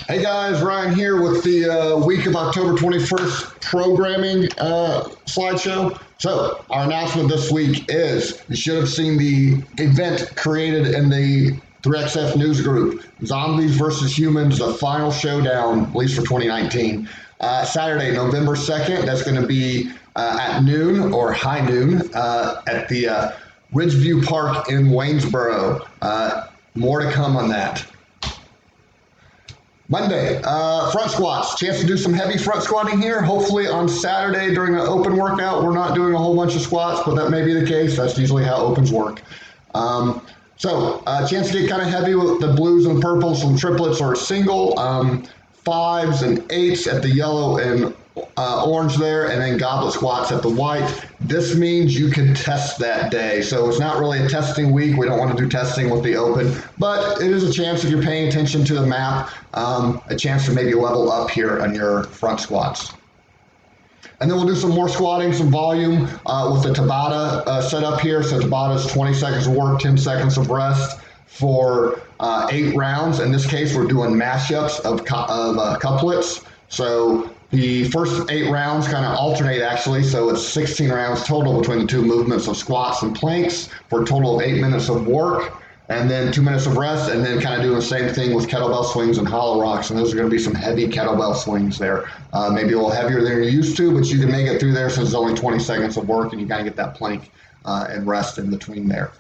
Hey guys, Ryan here with the week of October 21st programming slideshow. So, our announcement this week is you should have seen the event created in the 3XF news group Zombies versus Humans, the final showdown, at least for 2019. Saturday, November 2nd, that's going to be at noon or high noon at the Ridgeview Park in Waynesboro. More to come on that. Monday, front squats. Chance to do some heavy front squatting here. Hopefully on Saturday during an open workout, we're not doing a whole bunch of squats, but that may be the case. That's usually how opens work. Chance to get kind of heavy with the blues and purples, some triplets or single, fives and eights at the yellow and orange there, and then goblet squats at the white. This means you can test that day. So it's not really a testing week. We don't want to do testing with the open, but it is a chance if you're paying attention to the map, a chance to maybe level up here on your front squats. And then we'll do some more squatting, some volume with the Tabata setup here. So Tabata is 20 seconds of work, 10 seconds of rest for 8 rounds. In this case, we're doing mashups of couplets. So the first 8 rounds kind of alternate actually, so it's 16 rounds total between the two movements of squats and planks for a total of 8 minutes of work, and then 2 minutes of rest, and then kind of doing the same thing with kettlebell swings and hollow rocks, and those are going to be some heavy kettlebell swings there. Maybe a little heavier than you're used to, but you can make it through there since it's only 20 seconds of work, and you kind of get that plank and rest in between there.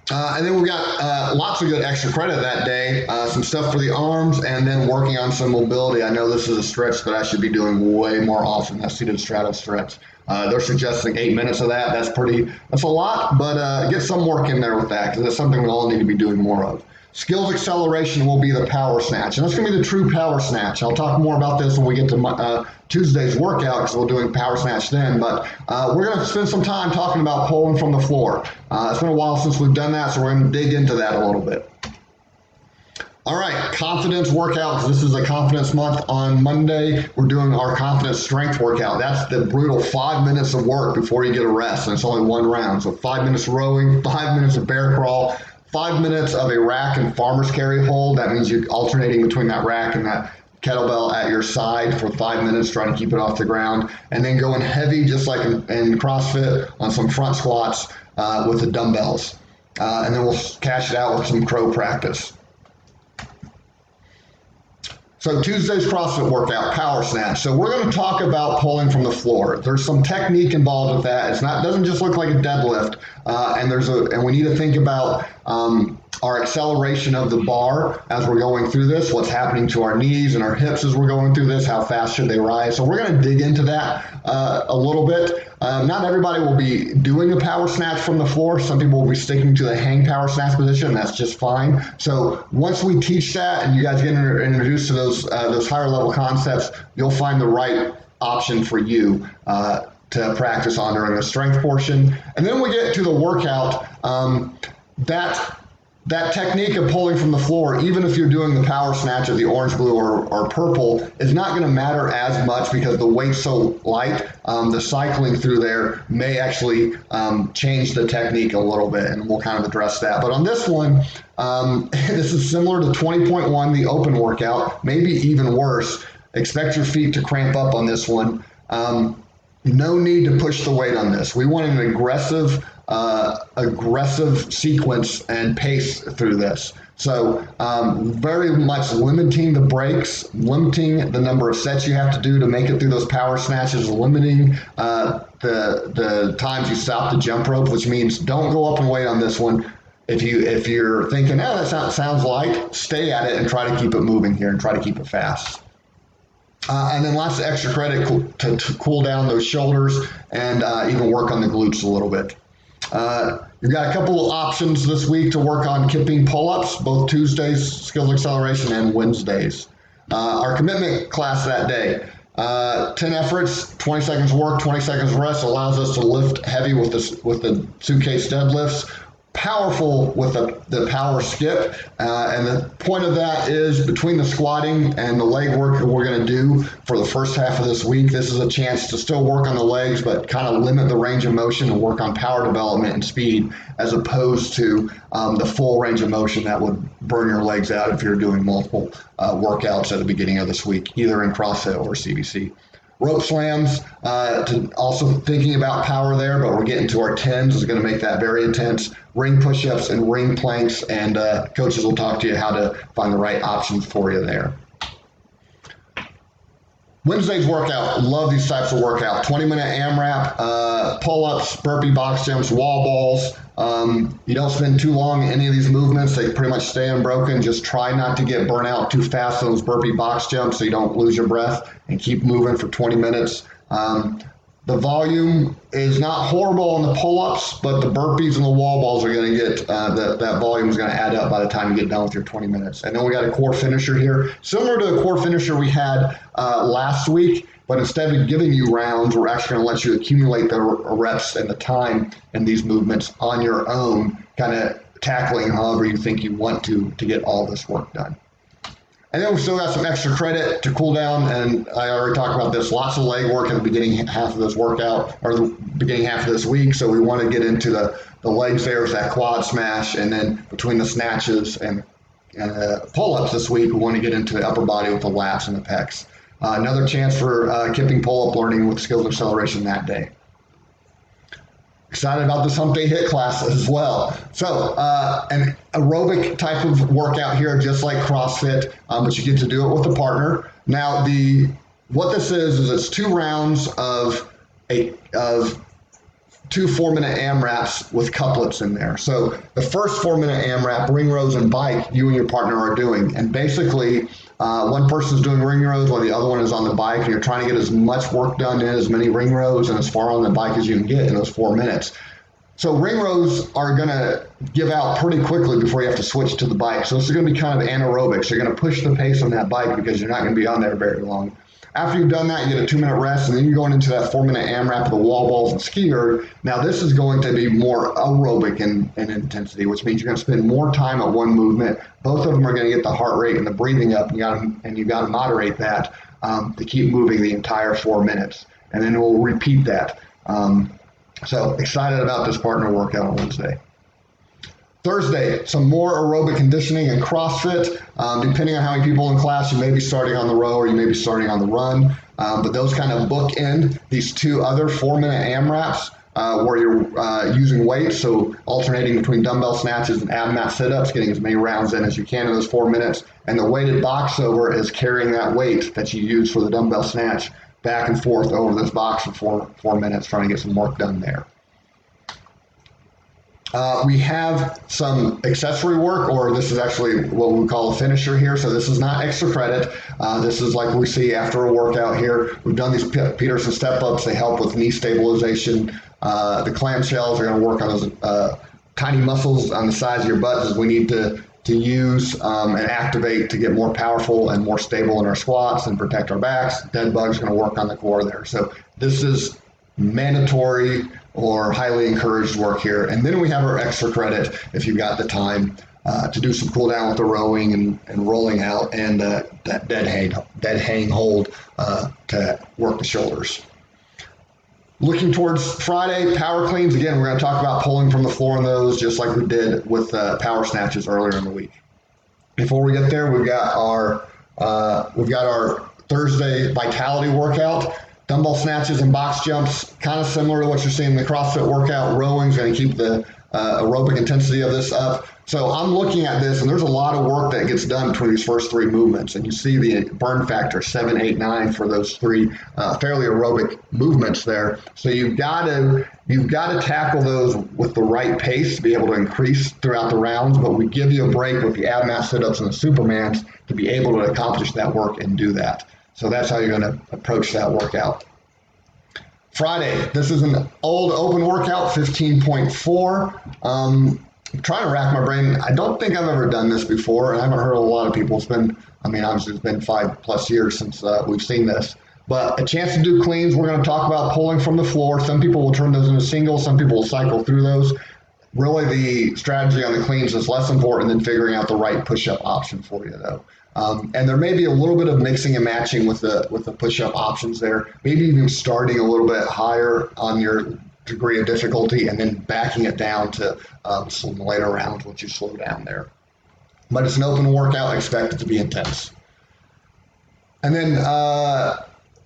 And then we've got lots of good extra credit that day, some stuff for the arms, and then working on some mobility. I know this is a stretch that I should be doing way more often, that seated straddle stretch. They're suggesting 8 minutes of that. That's a lot, but get some work in there with that because that's something we all need to be doing more of. Skills acceleration will be the power snatch, and that's going to be the true power snatch. I'll talk more about this when we get to Tuesday's workout because we're doing power snatch then, but we're going to spend some time talking about pulling from the floor. It's been a while since we've done that, so we're going to dig into that a little bit. All right, confidence workouts. This is a confidence month. On Monday, we're doing our confidence strength workout. That's the brutal 5 minutes of work before you get a rest, and it's only one round. So 5 minutes rowing, 5 minutes of bear crawl, 5 minutes of a rack and farmer's carry hold. That means you're alternating between that rack and that kettlebell at your side for 5 minutes, trying to keep it off the ground. And then going heavy, just like in CrossFit, on some front squats with the dumbbells. And then we'll cash it out with some crow practice. So Tuesday's CrossFit workout, power snatch. So we're going to talk about pulling from the floor. There's some technique involved with that. It doesn't just look like a deadlift, and we need to think about our acceleration of the bar as we're going through this, what's happening to our knees and our hips as we're going through this, how fast should they rise. So we're going to dig into that a little bit. Not everybody will be doing a power snatch from the floor. Some people will be sticking to the hang power snatch position. That's just fine. So once we teach that and you guys get introduced to those higher level concepts, you'll find the right option for you to practice on during the strength portion. And then we get to the workout. That technique of pulling from the floor, even if you're doing the power snatch of the orange, blue, or purple, is not going to matter as much because the weight's so light. The cycling through there may actually change the technique a little bit, and we'll kind of address that. But on this one, this is similar to 20.1, the open workout, maybe even worse. Expect your feet to cramp up on this one. No need to push the weight on this. We want an aggressive sequence and pace through this. So very much limiting the breaks, limiting the number of sets you have to do to make it through those power snatches, limiting the times you stop the jump rope, which means don't go up and wait on this one. If you're thinking, oh, that sounds light, stay at it and try to keep it moving here and try to keep it fast. And then lots of extra credit to cool down those shoulders and even work on the glutes a little bit. You've got a couple of options this week to work on kipping pull-ups, both Tuesdays, skills acceleration, and Wednesdays. Our commitment class that day, 10 efforts, 20 seconds work, 20 seconds rest, allows us to lift heavy with the suitcase deadlifts. powerful with the power skip. And the point of that is between the squatting and the leg work that we're going to do for the first half of this week, this is a chance to still work on the legs, but kind of limit the range of motion and work on power development and speed, as opposed to the full range of motion that would burn your legs out if you're doing multiple workouts at the beginning of this week, either in CrossFit or CBC. Rope slams, also thinking about power there, but we're getting to our 10s is going to make that very intense. Ring push-ups and ring planks, and coaches will talk to you how to find the right options for you there. Wednesday's workout, love these types of workout. 20-minute AMRAP, pull-ups, burpee box jumps, wall balls. You don't spend too long in any of these movements. They pretty much stay unbroken. Just try not to get burnt out too fast on those burpee box jumps so you don't lose your breath, and keep moving for 20 minutes. The volume is not horrible on the pull-ups, but the burpees and the wall balls are going to get, that volume is going to add up by the time you get done with your 20 minutes. And then we got a core finisher here, similar to the core finisher we had last week, but instead of giving you rounds, we're actually going to let you accumulate the reps and the time in these movements on your own, kind of tackling however you think you want to get all this work done. And then we still got some extra credit to cool down, and I already talked about this, lots of leg work in the beginning half of this workout, or the beginning half of this week, so we want to get into the legs there with that quad smash, and then between the snatches and pull-ups this week, we want to get into the upper body with the lats and the pecs. Another chance for kipping pull-up learning with skills acceleration that day. Excited about this hump day hit class as well. So an aerobic type of workout here, just like CrossFit, but you get to do it with a partner. Now what this is it's 2 rounds of 2 4-minute AMRAPs with couplets in there. So the first 4-minute AMRAP, ring rows and bike, you and your partner are doing. And basically, one person's doing ring rows while the other one is on the bike, and you're trying to get as much work done in as many ring rows and as far on the bike as you can get in those 4 minutes. So ring rows are going to give out pretty quickly before you have to switch to the bike. So this is going to be kind of anaerobic. So you're going to push the pace on that bike because you're not going to be on there very long. After you've done that, you get a 2-minute rest, and then you're going into that 4-minute AMRAP with the wall balls and skier. Now this is going to be more aerobic in intensity, which means you're going to spend more time at one movement. Both of them are going to get the heart rate and the breathing up, and you got to moderate that to keep moving the entire 4 minutes. And then we'll repeat that. So excited about this partner workout on Wednesday. Thursday, some more aerobic conditioning and CrossFit. Depending on how many people in class, you may be starting on the row or you may be starting on the run. But those kind of bookend these 2 other 4-minute AMRAPs where you're using weights, so alternating between dumbbell snatches and ab mat sit-ups, getting as many rounds in as you can in those 4 minutes. And the weighted box over is carrying that weight that you use for the dumbbell snatch back and forth over this box for 4 minutes, trying to get some work done there. We have some accessory work, or this is actually what we call a finisher here. So this is not extra credit. This is like we see after a workout here. We've done these Peterson step-ups. They help with knee stabilization. The clamshells are going to work on those tiny muscles on the sides of your butt as we need to use and activate to get more powerful and more stable in our squats and protect our backs. Dead bug's going to work on the core there. So this is mandatory or highly encouraged work here. And then we have our extra credit if you've got the time to do some cool down with the rowing and rolling out and that dead hang hold to work the shoulders. Looking towards Friday, power cleans. Again, we're going to talk about pulling from the floor in those, just like we did with power snatches earlier in the week. Before we get there, we've got our Thursday vitality workout. Dumbbell snatches and box jumps, kind of similar to what you're seeing in the CrossFit workout. Rowing is going to keep the aerobic intensity of this up. So I'm looking at this, and there's a lot of work that gets done between these first 3 movements. And you see the burn factor, 7, 8, 9 for those 3 fairly aerobic movements there. So you've got to tackle those with the right pace to be able to increase throughout the rounds. But we give you a break with the ab mat sit-ups and the Supermans to be able to accomplish that work and do that. So that's how you're going to approach that workout. Friday, this is an old open workout, 15.4. I'm trying to rack my brain. I don't think I've ever done this before, and I haven't heard of a lot of people. Obviously it's been 5+ years since we've seen this. But a chance to do cleans. We're going to talk about pulling from the floor. Some people will turn those into singles. Some people will cycle through those. Really, the strategy on the cleans is less important than figuring out the right push-up option for you, though. And there may be a little bit of mixing and matching with the push-up options there. Maybe even starting a little bit higher on your degree of difficulty and then backing it down to some later rounds once you slow down there. But it's an open workout. Expect it to be intense. And then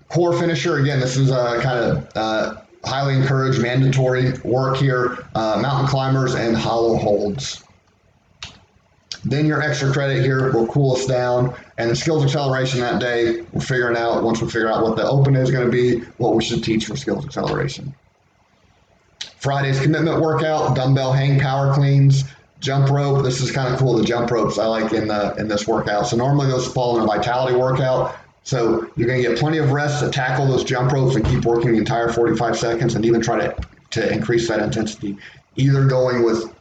core finisher. Again, this is kind of highly encouraged, mandatory work here. Mountain climbers and hollow holds. Then your extra credit here will cool us down. And the skills acceleration that day, we're figuring out, once we figure out what the open is going to be, what we should teach for skills acceleration. Friday's commitment workout, dumbbell hang power cleans, jump rope. This is kind of cool, the jump ropes I like in this workout. So normally those fall in a vitality workout. So you're going to get plenty of rest to tackle those jump ropes and keep working the entire 45 seconds and even try to increase that intensity. Either going with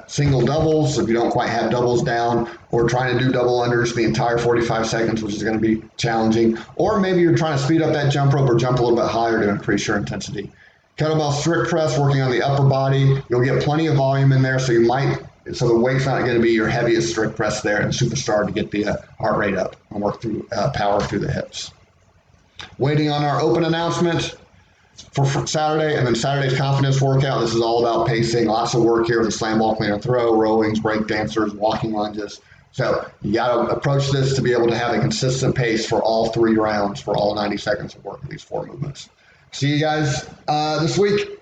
single doubles, if you don't quite have doubles down, or trying to do double unders the entire 45 seconds, which is going to be challenging. Or maybe you're trying to speed up that jump rope or jump a little bit higher to increase your intensity. Kettlebell strict press, working on the upper body. You'll get plenty of volume in there, so the weight's not going to be your heaviest strict press there, and superstar to get the heart rate up and work through power through the hips. Waiting on our open announcement for Saturday, and then Saturday's confidence workout. This is all about pacing. Lots of work here with the slam ball, clean and throw, rowings, break dancers, walking lunges. So you got to approach this to be able to have a consistent pace for all 3 rounds, for all 90 seconds of work of these 4 movements. See you guys this week.